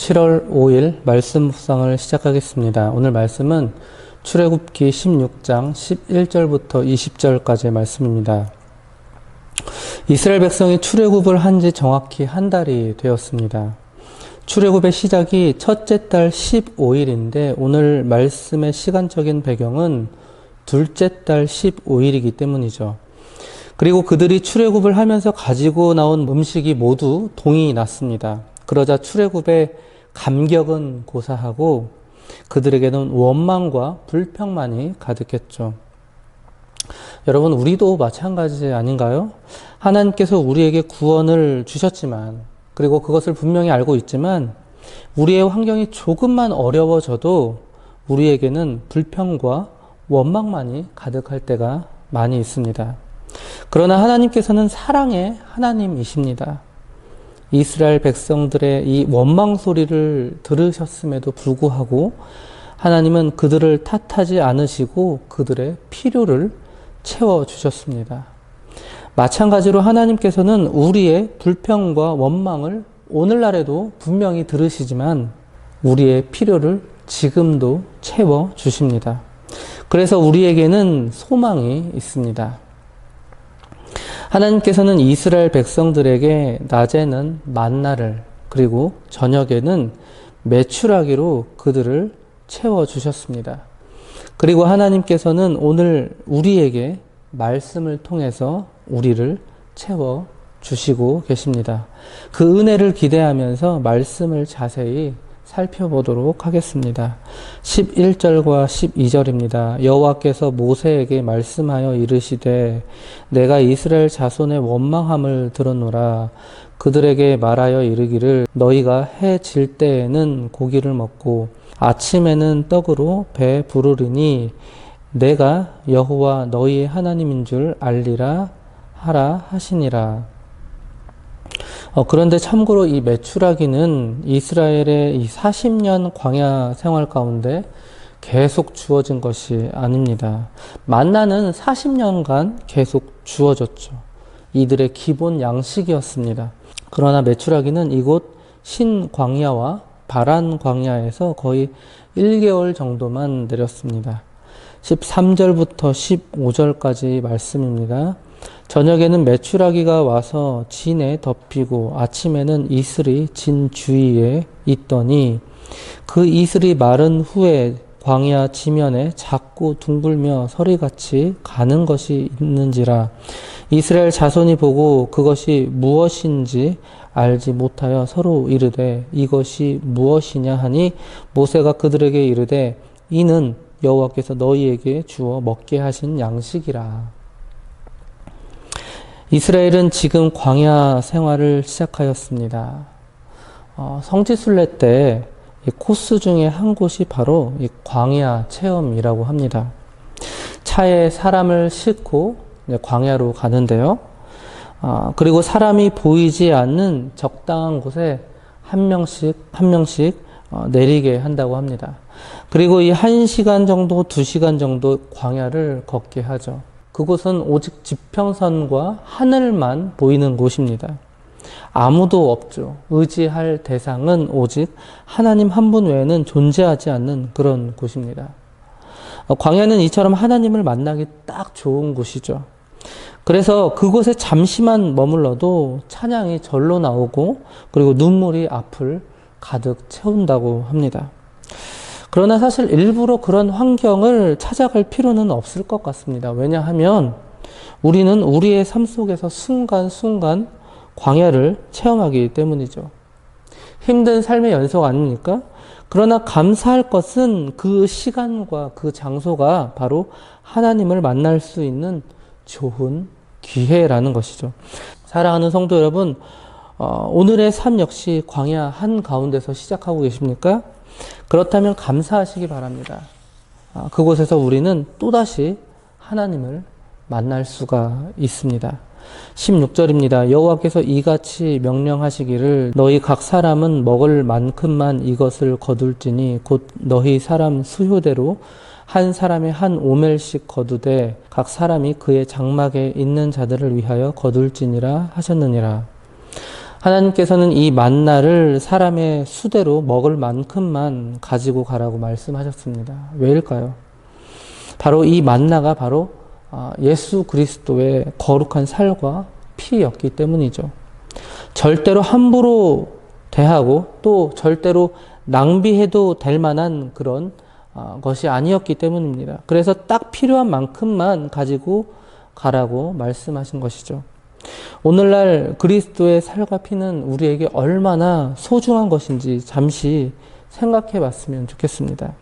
7월 5일 말씀 묵상을 시작하겠습니다. 오늘 말씀은 출애굽기 16장 11절부터 20절까지의 말씀입니다. 이스라엘 백성이 출애굽을 한 지 정확히 한 달이 되었습니다. 출애굽의 시작이 첫째 달 15일인데 오늘 말씀의 시간적인 배경은 둘째 달 15일이기 때문이죠. 그리고 그들이 출애굽을 하면서 가지고 나온 음식이 모두 동이 났습니다. 그러자 출애굽의 감격은 고사하고 그들에게는 원망과 불평만이 가득했죠. 여러분, 우리도 마찬가지 아닌가요? 하나님께서 우리에게 구원을 주셨지만, 그리고 그것을 분명히 알고 있지만 우리의 환경이 조금만 어려워져도 우리에게는 불평과 원망만이 가득할 때가 많이 있습니다. 그러나 하나님께서는 사랑의 하나님이십니다. 이스라엘 백성들의 이 원망 소리를 들으셨음에도 불구하고 하나님은 그들을 탓하지 않으시고 그들의 필요를 채워주셨습니다. 마찬가지로 하나님께서는 우리의 불평과 원망을 오늘날에도 분명히 들으시지만 우리의 필요를 지금도 채워주십니다. 그래서 우리에게는 소망이 있습니다. 하나님께서는 이스라엘 백성들에게 낮에는 만나를 그리고 저녁에는 메추라기로 그들을 채워주셨습니다. 그리고 하나님께서는 오늘 우리에게 말씀을 통해서 우리를 채워주시고 계십니다. 그 은혜를 기대하면서 말씀을 자세히 살펴보도록 하겠습니다. 11절과 12절입니다. 여호와께서 모세에게 말씀하여 이르시되 내가 이스라엘 자손의 원망함을 들었노라. 그들에게 말하여 이르기를 너희가 해 질 때에는 고기를 먹고 아침에는 떡으로 배 부르리니 내가 여호와 너희의 하나님인 줄 알리라 하라 하시니라. 그런데 참고로 이 메추라기는 이스라엘의 이 40년 광야 생활 가운데 계속 주어진 것이 아닙니다. 만나는 40년간 계속 주어졌죠. 이들의 기본 양식이었습니다. 그러나 메추라기는 이곳 신광야와 바란 광야에서 거의 1개월 정도만 내렸습니다. 13절부터 15절까지 말씀입니다. 저녁에는 메추라기가 와서 진에 덮이고 아침에는 이슬이 진 주위에 있더니 그 이슬이 마른 후에 광야 지면에 작고 둥글며 서리같이 가는 것이 있는지라 이스라엘 자손이 보고 그것이 무엇인지 알지 못하여 서로 이르되 이것이 무엇이냐 하니 모세가 그들에게 이르되 이는 여호와께서 너희에게 주어 먹게 하신 양식이라. 이스라엘은 지금 광야 생활을 시작하였습니다. 성지순례 때 이 코스 중에 한 곳이 바로 이 광야 체험이라고 합니다. 차에 사람을 싣고 광야로 가는데요. 그리고 사람이 보이지 않는 적당한 곳에 한 명씩 내리게 한다고 합니다. 그리고 이 1시간 정도, 2시간 정도 광야를 걷게 하죠. 그곳은 오직 지평선과 하늘만 보이는 곳입니다. 아무도 없죠. 의지할 대상은 오직 하나님 한 분 외에는 존재하지 않는 그런 곳입니다. 광야는 이처럼 하나님을 만나기 딱 좋은 곳이죠. 그래서 그곳에 잠시만 머물러도 찬양이 절로 나오고 그리고 눈물이 앞을 가득 채운다고 합니다. 그러나 사실 일부러 그런 환경을 찾아갈 필요는 없을 것 같습니다. 왜냐하면 우리는 우리의 삶 속에서 순간순간 광야를 체험하기 때문이죠. 힘든 삶의 연속 아닙니까? 그러나 감사할 것은 그 시간과 그 장소가 바로 하나님을 만날 수 있는 좋은 기회라는 것이죠. 사랑하는 성도 여러분, 오늘의 삶 역시 광야 한가운데서 시작하고 계십니까? 그렇다면 감사하시기 바랍니다. 그곳에서 우리는 또다시 하나님을 만날 수가 있습니다. 16절입니다. 여호와께서 이같이 명령하시기를 너희 각 사람은 먹을 만큼만 이것을 거둘지니 곧 너희 사람 수효대로 한 사람의 한 오멜씩 거두되 각 사람이 그의 장막에 있는 자들을 위하여 거둘지니라 하셨느니라. 하나님께서는 이 만나를 사람의 수대로 먹을 만큼만 가지고 가라고 말씀하셨습니다. 왜일까요? 바로 이 만나가 바로 예수 그리스도의 거룩한 살과 피였기 때문이죠. 절대로 함부로 대하고 또 절대로 낭비해도 될 만한 그런 것이 아니었기 때문입니다. 그래서 딱 필요한 만큼만 가지고 가라고 말씀하신 것이죠. 오늘날 그리스도의 살과 피는 우리에게 얼마나 소중한 것인지 잠시 생각해 봤으면 좋겠습니다.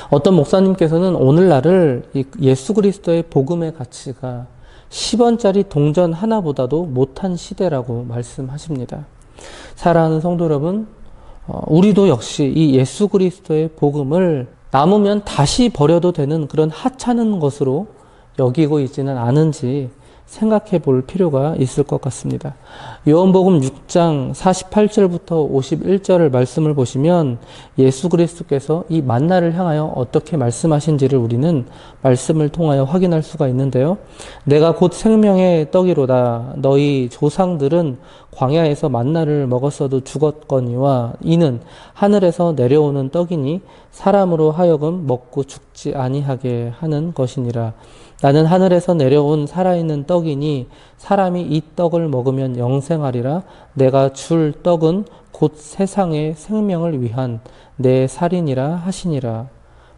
어떤 목사님께서는 오늘날을 예수 그리스도의 복음의 가치가 10원짜리 동전 하나보다도 못한 시대라고 말씀하십니다. 사랑하는 성도 여러분, 우리도 역시 이 예수 그리스도의 복음을 남으면 다시 버려도 되는 그런 하찮은 것으로 여기고 있지는 않은지 생각해 볼 필요가 있을 것 같습니다. 요한복음 6장 48절부터 51절을 말씀을 보시면 예수 그리스도께서 이 만나를 향하여 어떻게 말씀하신지를 우리는 말씀을 통하여 확인할 수가 있는데요. 내가 곧 생명의 떡이로다. 너희 조상들은 광야에서 만나를 먹었어도 죽었거니와 이는 하늘에서 내려오는 떡이니 사람으로 하여금 먹고 죽지 아니하게 하는 것이니라. 나는 하늘에서 내려온 살아있는 떡이니 사람이 이 떡을 먹으면 영생하리라. 내가 줄 떡은 곧 세상의 생명을 위한 내 살이니라 하시니라.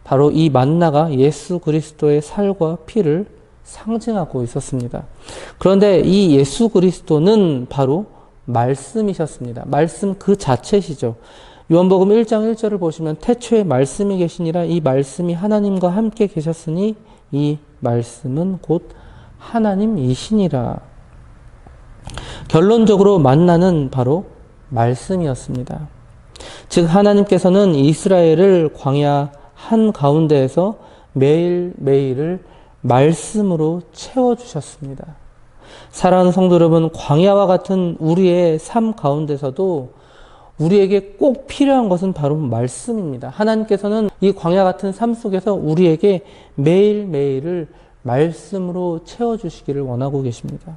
바로 이 만나가 예수 그리스도의 살과 피를 상징하고 있었습니다. 그런데 이 예수 그리스도는 바로 말씀이셨습니다. 말씀 그 자체시죠. 요한복음 1장 1절을 보시면 태초에 말씀이 계시니라. 이 말씀이 하나님과 함께 계셨으니 이 말씀은 곧 하나님이시니라. 결론적으로 만나는 바로 말씀이었습니다. 즉 하나님께서는 이스라엘을 광야 한가운데에서 매일매일을 말씀으로 채워주셨습니다. 사랑하는 성도 여러분, 광야와 같은 우리의 삶 가운데서도 우리에게 꼭 필요한 것은 바로 말씀입니다. 하나님께서는 이 광야 같은 삶 속에서 우리에게 매일매일을 말씀으로 채워주시기를 원하고 계십니다.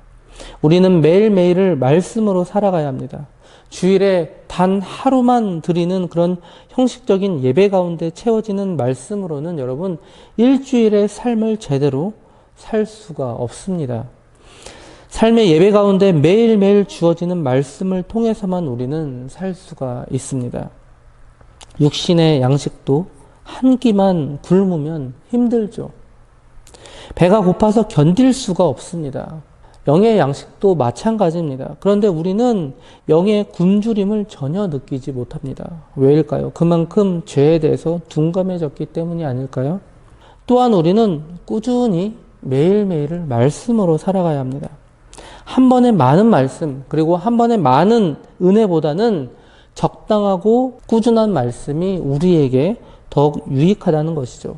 우리는 매일매일을 말씀으로 살아가야 합니다. 주일에 단 하루만 드리는 그런 형식적인 예배 가운데 채워지는 말씀으로는 여러분 일주일의 삶을 제대로 살 수가 없습니다. 삶의 예배 가운데 매일매일 주어지는 말씀을 통해서만 우리는 살 수가 있습니다. 육신의 양식도 한 끼만 굶으면 힘들죠. 배가 고파서 견딜 수가 없습니다. 영의 양식도 마찬가지입니다. 그런데 우리는 영의 굶주림을 전혀 느끼지 못합니다. 왜일까요? 그만큼 죄에 대해서 둔감해졌기 때문이 아닐까요? 또한 우리는 꾸준히 매일매일을 말씀으로 살아가야 합니다. 한 번에 많은 말씀, 그리고 한 번에 많은 은혜보다는 적당하고 꾸준한 말씀이 우리에게 더욱 유익하다는 것이죠.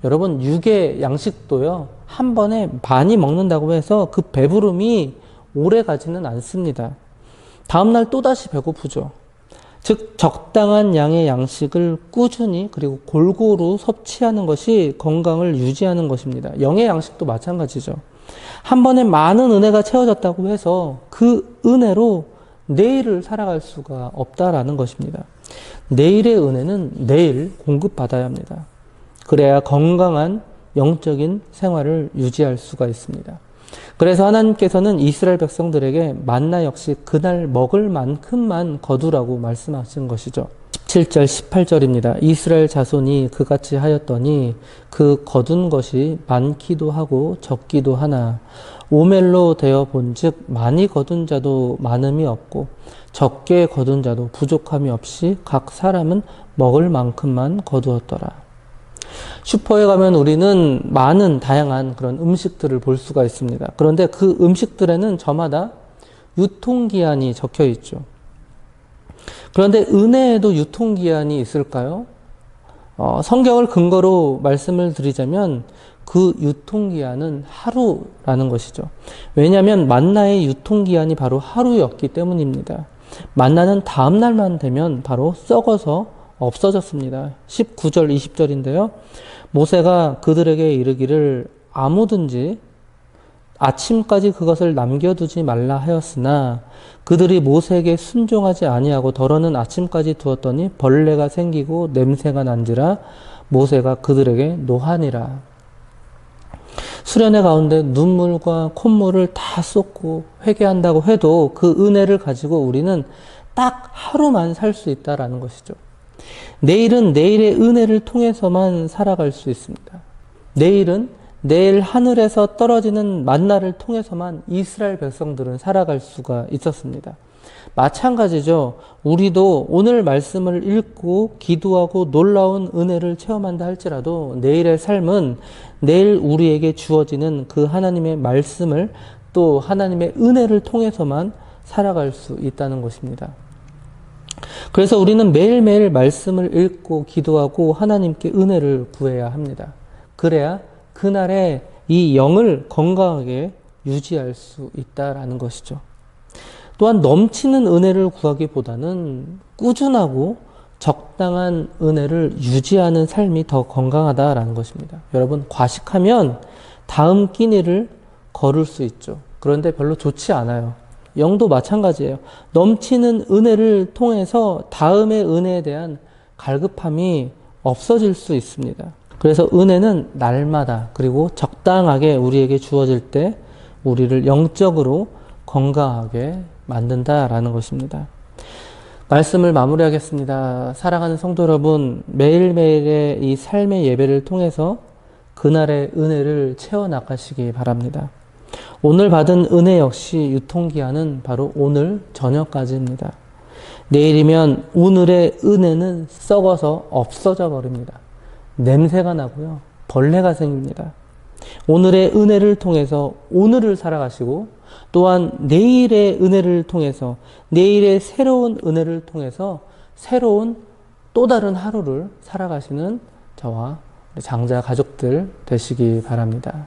여러분, 육의 양식도요, 한 번에 많이 먹는다고 해서 그 배부름이 오래 가지는 않습니다. 다음날 또다시 배고프죠. 즉, 적당한 양의 양식을 꾸준히 그리고 골고루 섭취하는 것이 건강을 유지하는 것입니다. 영의 양식도 마찬가지죠. 한 번에 많은 은혜가 채워졌다고 해서 그 은혜로 내일을 살아갈 수가 없다라는 것입니다. 내일의 은혜는 내일 공급받아야 합니다. 그래야 건강한 영적인 생활을 유지할 수가 있습니다. 그래서 하나님께서는 이스라엘 백성들에게 만나 역시 그날 먹을 만큼만 거두라고 말씀하신 것이죠. 17절 18절입니다. 이스라엘 자손이 그같이 하였더니 그 거둔 것이 많기도 하고 적기도 하나 오멜로 되어 본즉 많이 거둔 자도 많음이 없고 적게 거둔 자도 부족함이 없이 각 사람은 먹을 만큼만 거두었더라. 슈퍼에 가면 우리는 많은 다양한 그런 음식들을 볼 수가 있습니다. 그런데 그 음식들에는 저마다 유통기한이 적혀 있죠. 그런데 은혜에도 유통기한이 있을까요? 성경을 근거로 말씀을 드리자면 그 유통기한은 하루라는 것이죠. 왜냐하면 만나의 유통기한이 바로 하루였기 때문입니다. 만나는 다음 날만 되면 바로 썩어서 없어졌습니다. 19절 20절인데요. 모세가 그들에게 이르기를 아침까지 그것을 남겨두지 말라 하였으나 그들이 모세에게 순종하지 아니하고 더러는 아침까지 두었더니 벌레가 생기고 냄새가 난지라 모세가 그들에게 노하니라. 수련회 가운데 눈물과 콧물을 다 쏟고 회개한다고 해도 그 은혜를 가지고 우리는 딱 하루만 살 수 있다라는 것이죠. 내일은 내일의 은혜를 통해서만 살아갈 수 있습니다. 내일은 내일 하늘에서 떨어지는 만나를 통해서만 이스라엘 백성들은 살아갈 수가 있었습니다. 마찬가지죠. 우리도 오늘 말씀을 읽고 기도하고 놀라운 은혜를 체험한다 할지라도 내일의 삶은 내일 우리에게 주어지는 그 하나님의 말씀을 또 하나님의 은혜를 통해서만 살아갈 수 있다는 것입니다. 그래서 우리는 매일매일 말씀을 읽고 기도하고 하나님께 은혜를 구해야 합니다. 그래야 그날에 이 영을 건강하게 유지할 수 있다라는 것이죠. 또한 넘치는 은혜를 구하기보다는 꾸준하고 적당한 은혜를 유지하는 삶이 더 건강하다라는 것입니다. 여러분, 과식하면 다음 끼니를 거를 수 있죠. 그런데 별로 좋지 않아요. 영도 마찬가지예요. 넘치는 은혜를 통해서 다음의 은혜에 대한 갈급함이 없어질 수 있습니다. 그래서 은혜는 날마다 그리고 적당하게 우리에게 주어질 때 우리를 영적으로 건강하게 만든다라는 것입니다. 말씀을 마무리하겠습니다. 사랑하는 성도 여러분, 매일매일의 이 삶의 예배를 통해서 그날의 은혜를 채워나가시기 바랍니다. 오늘 받은 은혜 역시 유통기한은 바로 오늘 저녁까지입니다. 내일이면 오늘의 은혜는 썩어서 없어져 버립니다. 냄새가 나고요. 벌레가 생깁니다. 오늘의 은혜를 통해서 오늘을 살아가시고 또한 내일의 은혜를 통해서 내일의 새로운 은혜를 통해서 새로운 또 다른 하루를 살아가시는 저와 우리 장자 가족들 되시기 바랍니다.